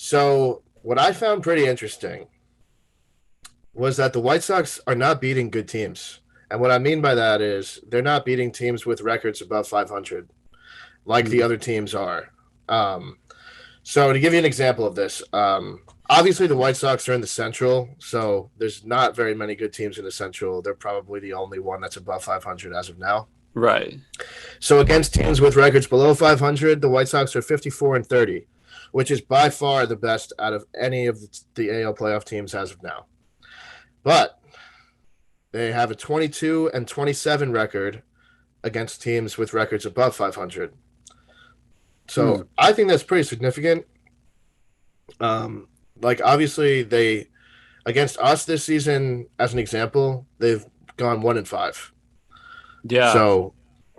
So what I found pretty interesting was that the White Sox are not beating good teams. And what I mean by that is they're not beating teams with records above 500 like the Mm. other teams are. Um, so to give you an example of this, obviously the White Sox are in the Central, so there's not very many good teams in the Central. They're probably the only one that's above 500 as of now. Right. So against teams with records below 500, the White Sox are 54 and 30, which is by far the best out of any of the AL playoff teams as of now. But they have a 22 and 27 record against teams with records above 500. Hmm. So I think that's pretty significant. Like obviously they against us this season, as an example, they've gone 1-5. Yeah. So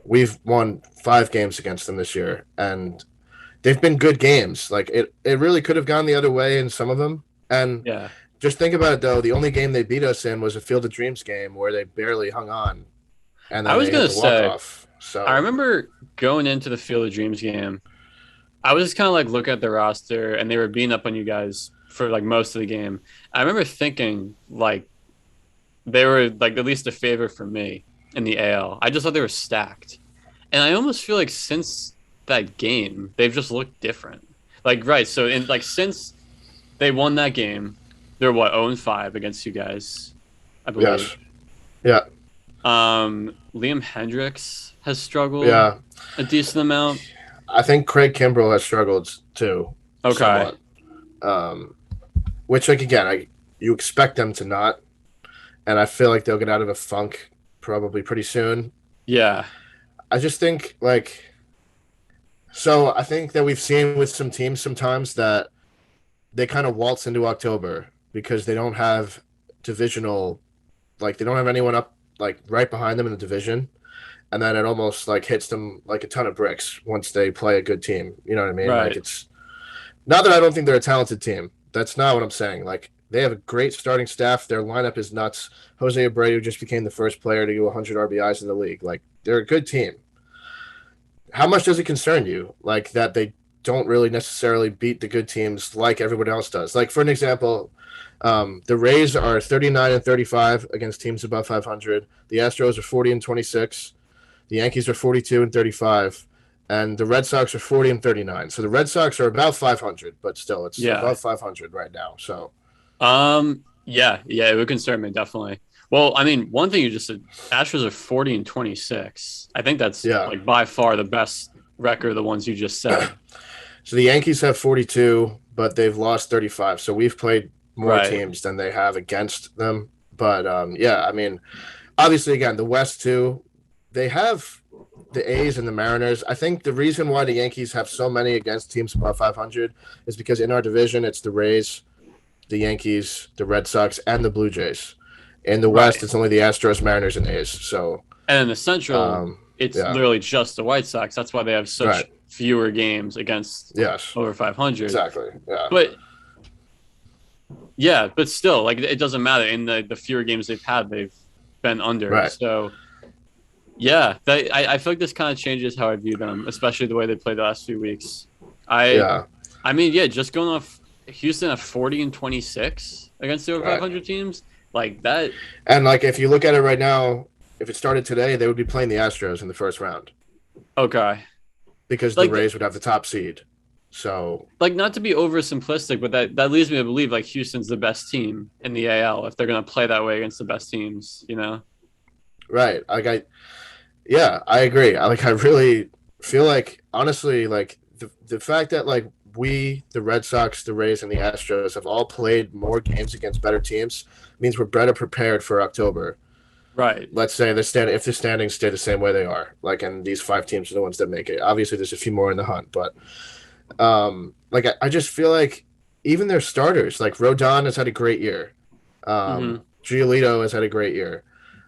we've won 5 games against them this year, and they've been good games. Like it really could have gone the other way in some of them. And Yeah. just think about it though, the only game they beat us in was a Field of Dreams game where they barely hung on, and I then was they hit gonna the walk say, off. I So remember going into the Field of Dreams game. I was just kind of like looking at the roster, and they were beating up on you guys for like most of the game. I remember thinking like they were like at least a favor for me in the AL. I just thought they were stacked, and I almost feel like since that game, they've just looked different. Like right, so in like since they won that game, they're what 0-5 against you guys, I believe. yes, yeah, Liam Hendricks has struggled yeah. a decent amount. I think Craig Kimbrell has struggled too, Okay. somewhat. Um, which like again, you expect them to not, and I feel like they'll get out of a funk probably pretty soon. Yeah. I just think like so. I think that we've seen with some teams sometimes that they kind of waltz into October because they don't have divisional, like they don't have anyone up like right behind them in the division, and then it almost like hits them like a ton of bricks once they play a good team. You know what I mean? Like Right. it's not that I don't think they're a talented team. That's not what I'm saying. Like they have a great starting staff. Their lineup is nuts. Jose Abreu just became the first player to do 100 RBIs in the league. Like they're a good team. How much does it concern you? Like that they don't really necessarily beat the good teams like everyone else does. Like for an example, the Rays are 39 and 35 against teams above 500. The Astros are 40 and 26. The Yankees are 42 and 35, and the Red Sox are 40 and 39. So the Red Sox are about 500, but still, it's Yeah. above 500 right now. So Yeah, yeah, it would concern me definitely. Well, I mean, one thing you just said, Astros are 40 and 26. I think that's yeah, like by far the best record of the ones you just said. so the Yankees have 42, but they've lost 35. So we've played more Right. teams than they have against them. But yeah, I mean, obviously, again, the West too. They have the A's and the Mariners. I think the reason why the Yankees have so many against teams above 500 is because in our division, it's the Rays, the Yankees, the Red Sox, and the Blue Jays. In the West, Right. it's only the Astros, Mariners, and A's. So, And in the Central, um, it's yeah, literally just the White Sox. That's why they have such right. fewer games against Yes, over 500. exactly. Yeah, But yeah, but still, like it doesn't matter. In the fewer games they've had, they've been under. right. So yeah, I feel like this kind of changes how I view them, especially the way they played the last few weeks. I Yeah, I mean, yeah, just going off Houston at 40 and 26 against the over right. 500 teams, like that. And like, if you look at it right now, if it started today, they would be playing the Astros in the first round Okay, because the like Rays would have the top seed. So, like not to be oversimplistic, but that leads me to believe like Houston's the best team in the AL if they're gonna play that way against the best teams, you know? right. Yeah, I agree. I really feel like, honestly, like the fact that like we, the Red Sox, the Rays, and the Astros have all played more games against better teams means we're better prepared for October. Right. Let's say if the standings stay the same way they are, like, and these 5 teams are the ones that make it. Obviously, there's a few more in the hunt, but like I just feel like even their starters, like Rodon has had a great year. Mm-hmm. Giolito has had a great year.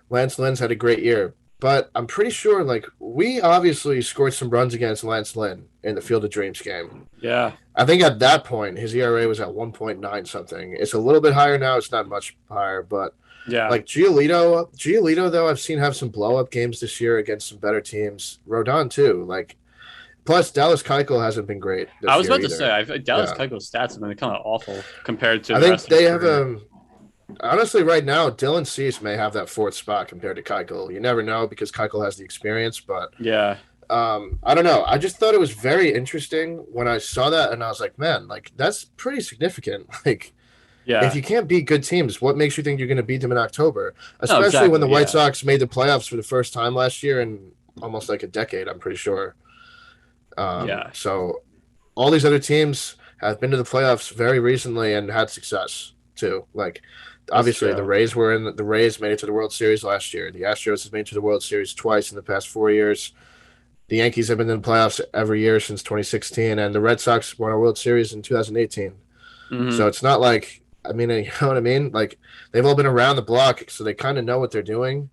Lance Lynn's had a great year. But I'm pretty sure, like, we obviously scored some runs against Lance Lynn in the Field of Dreams game. Yeah. I think at that point, his ERA was at 1.9 something. It's a little bit higher now. It's not much higher, but Yeah. like Giolito, though, I've seen have some blow up games this year against some better teams. Rodon, too. Like, Plus, Dallas Keuchel hasn't been great this I was year about to either. say, I feel like Dallas Yeah. Keuchel's stats have been kind of awful compared to I the think rest of they his have career. honestly right now. Dylan Cease may have that fourth spot compared to Keuchel. You never know because Keuchel has the experience, but Yeah, I don't know. I just thought it was very interesting when I saw that, and I was like, man, like that's pretty significant. Like, if yeah. you can't beat good teams, what makes you think you're going to beat them in October? No, Especially when the exactly. White Yeah, Sox made the playoffs for the first time last year in almost like a decade. I'm pretty sure. yeah. So all these other teams have been to the playoffs very recently and had success too. Like That's obviously the true. Rays were in the Rays made it to the World Series last year. The Astros has made it to the World Series twice in the past 4 years. The Yankees have been in the playoffs every year since 2016, and the Red Sox won a World Series in 2018. So Hmm. it's not like I mean, you know what I mean? Like they've all been around the block, so they kind of know what they're doing,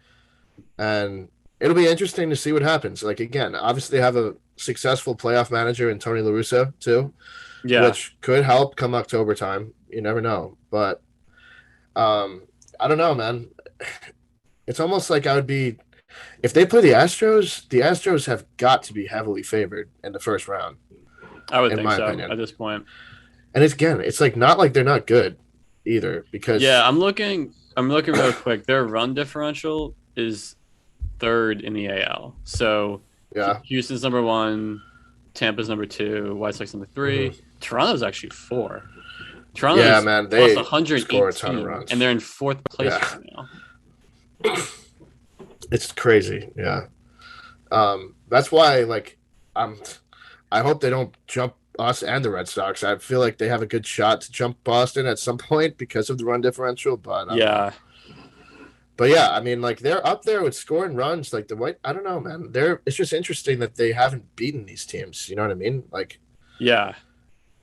and it'll be interesting to see what happens. Like again, obviously they have a successful playoff manager in Tony La Russa too, Yeah, which could help come October time. You never know, but um, I don't know, man. It's almost like I would be if they play the Astros. The Astros have got to be heavily favored in the first round, I would in think my so opinion. at this point. And it's again, it's like not like they're not good either Yeah, because I'm looking. I'm looking real quick. Their run differential is third in the AL. So yeah, Houston's number one, Tampa's number two, White Sox number hmm three. Toronto's actually four. yeah, Toronto's man, plus they score a ton of 118, and runs. they're in fourth place Yeah, right now. it's crazy. Yeah, that's why like I'm. I hope they don't jump us and the Red Sox. I feel like they have a good shot to jump Boston at some point because of the run differential, but I don't know. Yeah, But yeah, I mean, like they're up there with scoring runs. Like the White, I don't know, man. They're it's just interesting that they haven't beaten these teams. You know what I mean? Like yeah.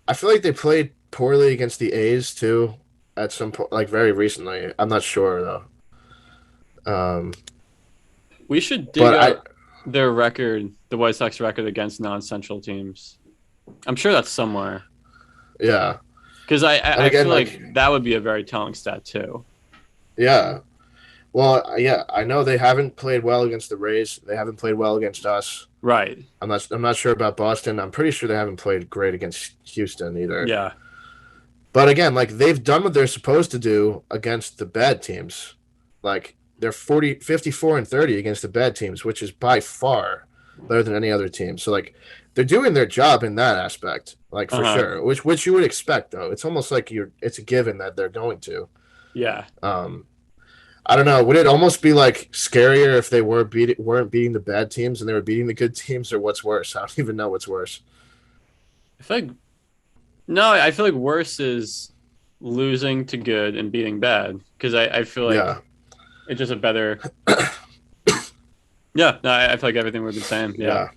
I feel like they played poorly against the A's too at some point, like very recently. I'm not sure though. Um, We should dig but I up their record, the White Sox record against non-central teams. I'm sure that's somewhere yeah, because I, and I I again, feel like like that would be a very telling stat too. yeah. Well, yeah, I know they haven't played well against the Rays. They haven't played well against us. Right. I'm not sure about Boston. I'm pretty sure they haven't played great against Houston either. Yeah. But again, like they've done what they're supposed to do against the bad teams. Like they're 54 and 30 against the bad teams, which is by far better than any other team. So like they're doing their job in that aspect, like Uh for huh. sure. Which you would expect though. It's almost like it's a given that they're going to. Yeah. Um I don't know. Would it almost be like scarier if they weren't beating the bad teams and they were beating the good teams, or what's worse? I don't even know what's worse. I feel like no. I feel like worse is losing to good and beating bad because I feel like Yeah, it's just a better. Yeah. No, I feel like everything we've been saying. Yeah. yeah.